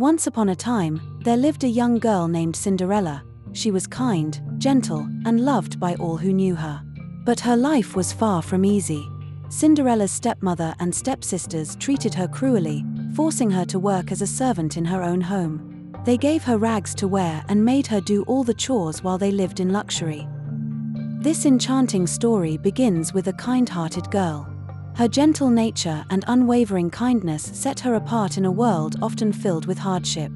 Once upon a time, there lived a young girl named Cinderella. She was kind, gentle, and loved by all who knew her. But her life was far from easy. Cinderella's stepmother and stepsisters treated her cruelly, forcing her to work as a servant in her own home. They gave her rags to wear and made her do all the chores while they lived in luxury. This enchanting story begins with a kind-hearted girl. Her gentle nature and unwavering kindness set her apart in a world often filled with hardship.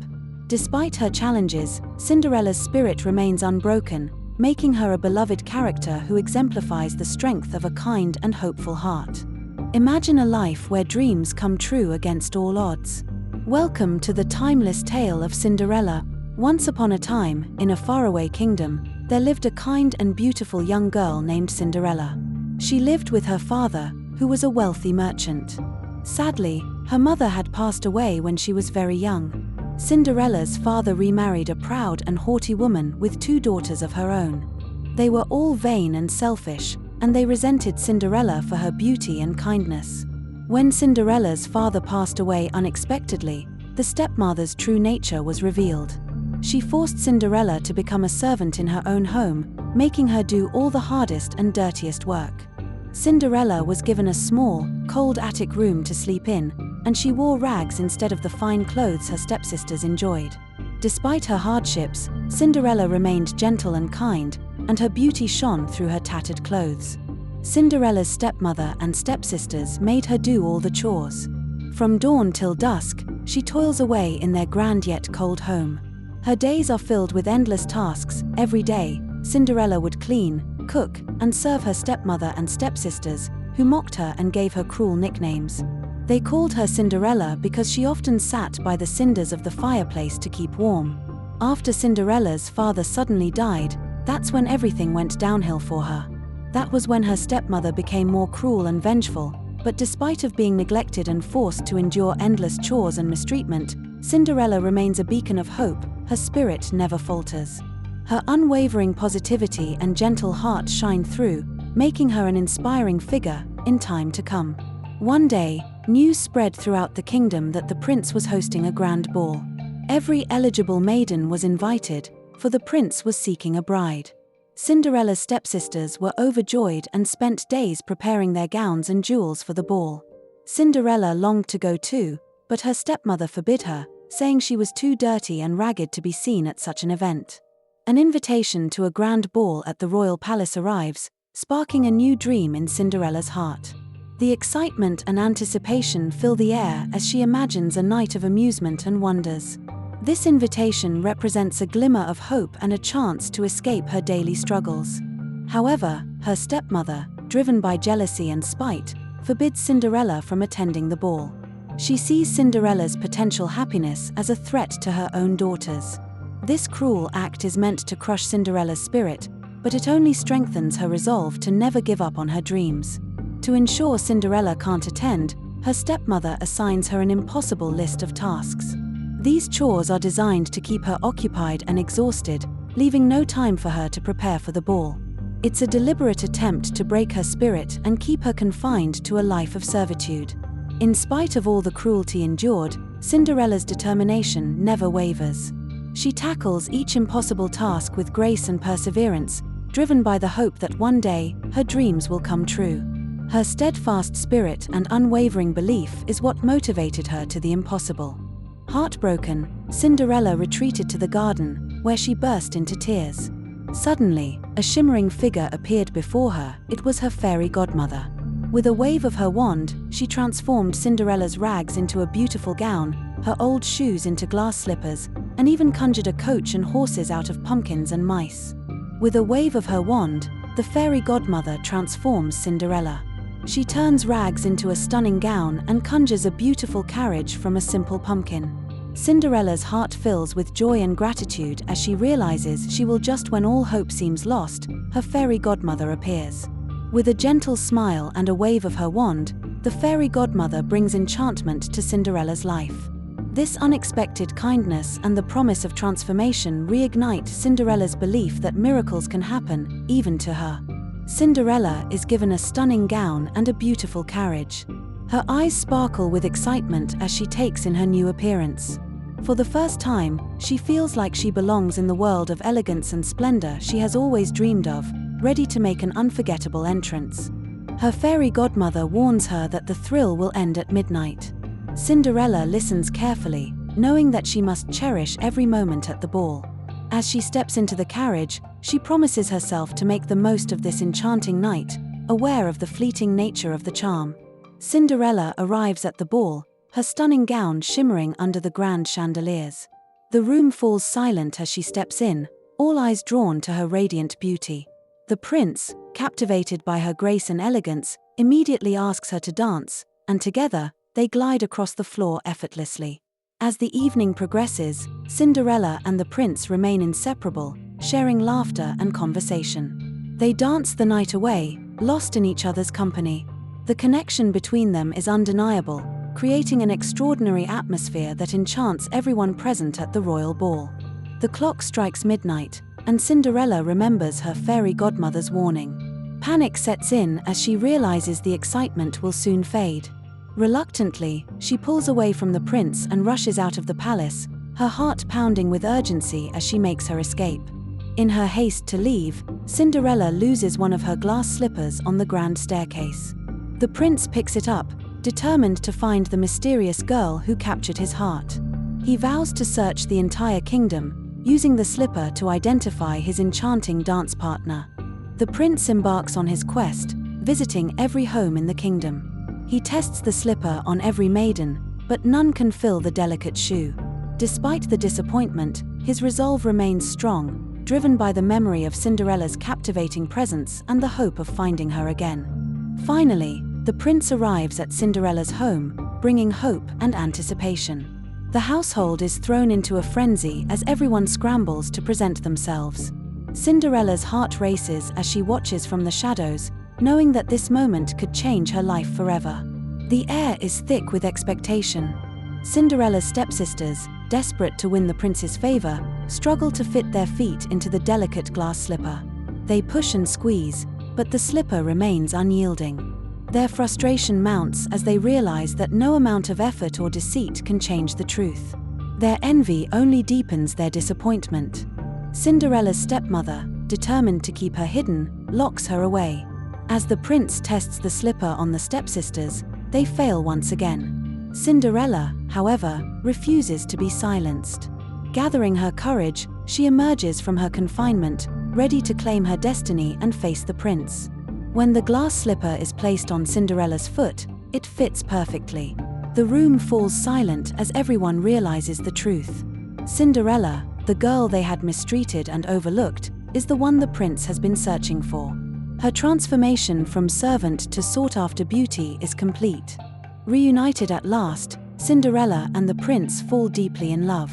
Despite her challenges, Cinderella's spirit remains unbroken, making her a beloved character who exemplifies the strength of a kind and hopeful heart. Imagine a life where dreams come true against all odds. Welcome to the timeless tale of Cinderella. Once upon a time, in a faraway kingdom, there lived a kind and beautiful young girl named Cinderella. She lived with her father, who was a wealthy merchant. Sadly, her mother had passed away when she was very young. Cinderella's father remarried a proud and haughty woman with 2 daughters of her own. They were all vain and selfish, and they resented Cinderella for her beauty and kindness. When Cinderella's father passed away unexpectedly, the stepmother's true nature was revealed. She forced Cinderella to become a servant in her own home, making her do all the hardest and dirtiest work. Cinderella was given a small, cold attic room to sleep in, and she wore rags instead of the fine clothes her stepsisters enjoyed. Despite her hardships, Cinderella remained gentle and kind, and her beauty shone through her tattered clothes. Cinderella's stepmother and stepsisters made her do all the chores. From dawn till dusk, she toils away in their grand yet cold home. Her days are filled with endless tasks. Every day, Cinderella would clean, cook, and serve her stepmother and stepsisters, who mocked her and gave her cruel nicknames. They called her Cinderella because she often sat by the cinders of the fireplace to keep warm. After Cinderella's father suddenly died, that's when everything went downhill for her. That was when her stepmother became more cruel and vengeful, but despite of being neglected and forced to endure endless chores and mistreatment, Cinderella remains a beacon of hope. Her spirit never falters. Her unwavering positivity and gentle heart shine through, making her an inspiring figure in time to come. One day, news spread throughout the kingdom that the prince was hosting a grand ball. Every eligible maiden was invited, for the prince was seeking a bride. Cinderella's stepsisters were overjoyed and spent days preparing their gowns and jewels for the ball. Cinderella longed to go too, but her stepmother forbid her, saying she was too dirty and ragged to be seen at such an event. An invitation to a grand ball at the royal palace arrives, sparking a new dream in Cinderella's heart. The excitement and anticipation fill the air as she imagines a night of amusement and wonders. This invitation represents a glimmer of hope and a chance to escape her daily struggles. However, her stepmother, driven by jealousy and spite, forbids Cinderella from attending the ball. She sees Cinderella's potential happiness as a threat to her own daughters. This cruel act is meant to crush Cinderella's spirit, but it only strengthens her resolve to never give up on her dreams. To ensure Cinderella can't attend, her stepmother assigns her an impossible list of tasks. These chores are designed to keep her occupied and exhausted, leaving no time for her to prepare for the ball. It's a deliberate attempt to break her spirit and keep her confined to a life of servitude. In spite of all the cruelty endured, Cinderella's determination never wavers. She tackles each impossible task with grace and perseverance, driven by the hope that one day, her dreams will come true. Her steadfast spirit and unwavering belief is what motivated her to the impossible. Heartbroken, Cinderella retreated to the garden, where she burst into tears. Suddenly, a shimmering figure appeared before her. It was her fairy godmother. With a wave of her wand, she transformed Cinderella's rags into a beautiful gown, her old shoes into glass slippers, and even conjured a coach and horses out of pumpkins and mice. With a wave of her wand, the fairy godmother transforms Cinderella. She turns rags into a stunning gown and conjures a beautiful carriage from a simple pumpkin. Cinderella's heart fills with joy and gratitude as she realizes she will just when all hope seems lost, her fairy godmother appears. With a gentle smile and a wave of her wand, the fairy godmother brings enchantment to Cinderella's life. This unexpected kindness and the promise of transformation reignite Cinderella's belief that miracles can happen, even to her. Cinderella is given a stunning gown and a beautiful carriage. Her eyes sparkle with excitement as she takes in her new appearance. For the first time, she feels like she belongs in the world of elegance and splendor she has always dreamed of, ready to make an unforgettable entrance. Her fairy godmother warns her that the thrill will end at midnight. Cinderella listens carefully, knowing that she must cherish every moment at the ball. As she steps into the carriage, she promises herself to make the most of this enchanting night, aware of the fleeting nature of the charm. Cinderella arrives at the ball, her stunning gown shimmering under the grand chandeliers. The room falls silent as she steps in, all eyes drawn to her radiant beauty. The prince, captivated by her grace and elegance, immediately asks her to dance, and together, they glide across the floor effortlessly. As the evening progresses, Cinderella and the prince remain inseparable, sharing laughter and conversation. They dance the night away, lost in each other's company. The connection between them is undeniable, creating an extraordinary atmosphere that enchants everyone present at the royal ball. The clock strikes midnight, and Cinderella remembers her fairy godmother's warning. Panic sets in as she realizes the excitement will soon fade. Reluctantly, she pulls away from the prince and rushes out of the palace, her heart pounding with urgency as she makes her escape. In her haste to leave, Cinderella loses one of her glass slippers on the grand staircase. The prince picks it up, determined to find the mysterious girl who captured his heart. He vows to search the entire kingdom, using the slipper to identify his enchanting dance partner. The prince embarks on his quest, visiting every home in the kingdom. He tests the slipper on every maiden, but none can fill the delicate shoe. Despite the disappointment, his resolve remains strong, driven by the memory of Cinderella's captivating presence and the hope of finding her again. Finally, the prince arrives at Cinderella's home, bringing hope and anticipation. The household is thrown into a frenzy as everyone scrambles to present themselves. Cinderella's heart races as she watches from the shadows, knowing that this moment could change her life forever. The air is thick with expectation. Cinderella's stepsisters, desperate to win the prince's favor, struggle to fit their feet into the delicate glass slipper. They push and squeeze, but the slipper remains unyielding. Their frustration mounts as they realize that no amount of effort or deceit can change the truth. Their envy only deepens their disappointment. Cinderella's stepmother, determined to keep her hidden, locks her away. As the prince tests the slipper on the stepsisters, they fail once again. Cinderella, however, refuses to be silenced. Gathering her courage, she emerges from her confinement, ready to claim her destiny and face the prince. When the glass slipper is placed on Cinderella's foot, it fits perfectly. The room falls silent as everyone realizes the truth. Cinderella, the girl they had mistreated and overlooked, is the one the prince has been searching for. Her transformation from servant to sought-after beauty is complete. Reunited at last, Cinderella and the prince fall deeply in love.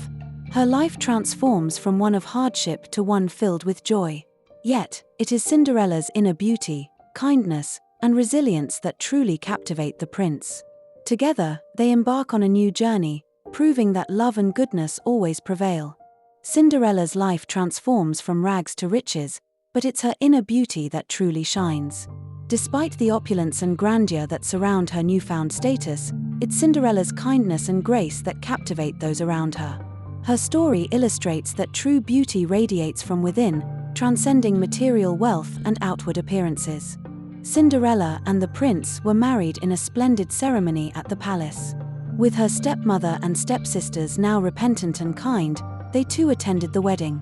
Her life transforms from one of hardship to one filled with joy. Yet, it is Cinderella's inner beauty, kindness, and resilience that truly captivate the prince. Together, they embark on a new journey, proving that love and goodness always prevail. Cinderella's life transforms from rags to riches, but it's her inner beauty that truly shines. Despite the opulence and grandeur that surround her newfound status, it's Cinderella's kindness and grace that captivate those around her. Her story illustrates that true beauty radiates from within, transcending material wealth and outward appearances. Cinderella and the prince were married in a splendid ceremony at the palace. With her stepmother and stepsisters now repentant and kind, they too attended the wedding.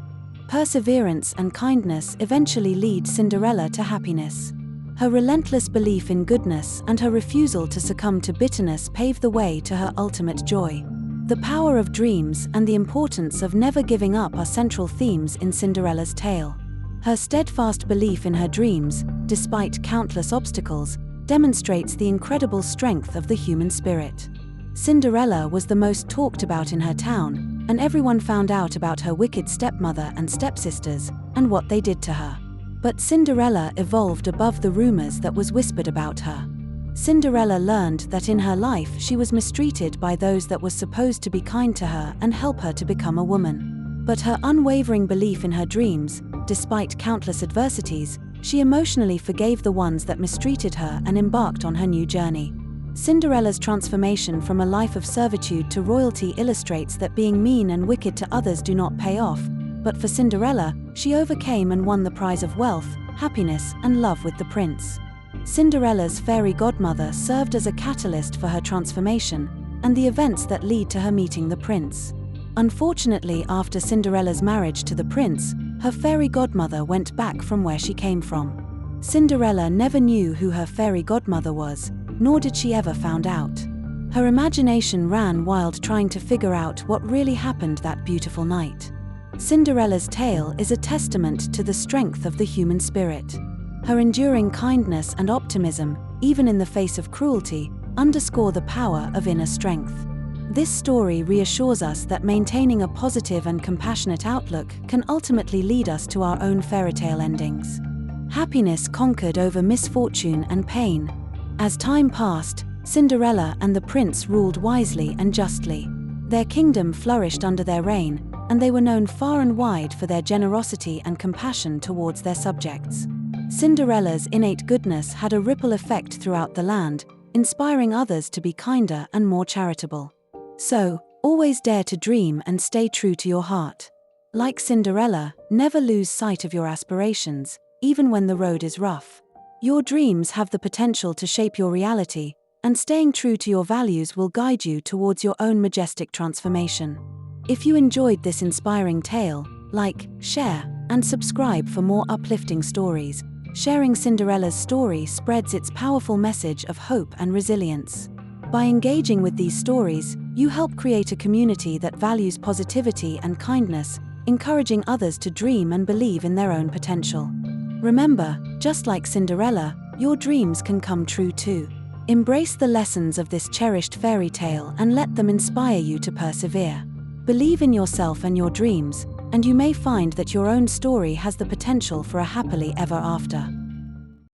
Perseverance and kindness eventually lead Cinderella to happiness. Her relentless belief in goodness and her refusal to succumb to bitterness pave the way to her ultimate joy. The power of dreams and the importance of never giving up are central themes in Cinderella's tale. Her steadfast belief in her dreams, despite countless obstacles, demonstrates the incredible strength of the human spirit. Cinderella was the most talked about in her town, and everyone found out about her wicked stepmother and stepsisters, and what they did to her. But Cinderella evolved above the rumors that was whispered about her. Cinderella learned that in her life she was mistreated by those that were supposed to be kind to her and help her to become a woman. But her unwavering belief in her dreams, despite countless adversities, she emotionally forgave the ones that mistreated her and embarked on her new journey. Cinderella's transformation from a life of servitude to royalty illustrates that being mean and wicked to others do not pay off, but for Cinderella, she overcame and won the prize of wealth, happiness, and love with the prince. Cinderella's fairy godmother served as a catalyst for her transformation and the events that lead to her meeting the prince. Unfortunately, after Cinderella's marriage to the prince, her fairy godmother went back from where she came from. Cinderella never knew who her fairy godmother was, nor did she ever find out. Her imagination ran wild trying to figure out what really happened that beautiful night. Cinderella's tale is a testament to the strength of the human spirit. Her enduring kindness and optimism, even in the face of cruelty, underscore the power of inner strength. This story reassures us that maintaining a positive and compassionate outlook can ultimately lead us to our own fairytale endings. Happiness conquered over misfortune and pain. As time passed, Cinderella and the prince ruled wisely and justly. Their kingdom flourished under their reign, and they were known far and wide for their generosity and compassion towards their subjects. Cinderella's innate goodness had a ripple effect throughout the land, inspiring others to be kinder and more charitable. So, always dare to dream and stay true to your heart. Like Cinderella, never lose sight of your aspirations, even when the road is rough. Your dreams have the potential to shape your reality, and staying true to your values will guide you towards your own majestic transformation. If you enjoyed this inspiring tale, like, share, and subscribe for more uplifting stories. Sharing Cinderella's story spreads its powerful message of hope and resilience. By engaging with these stories, you help create a community that values positivity and kindness, encouraging others to dream and believe in their own potential. Remember, just like Cinderella, your dreams can come true too. Embrace the lessons of this cherished fairy tale and let them inspire you to persevere. Believe in yourself and your dreams, and you may find that your own story has the potential for a happily ever after.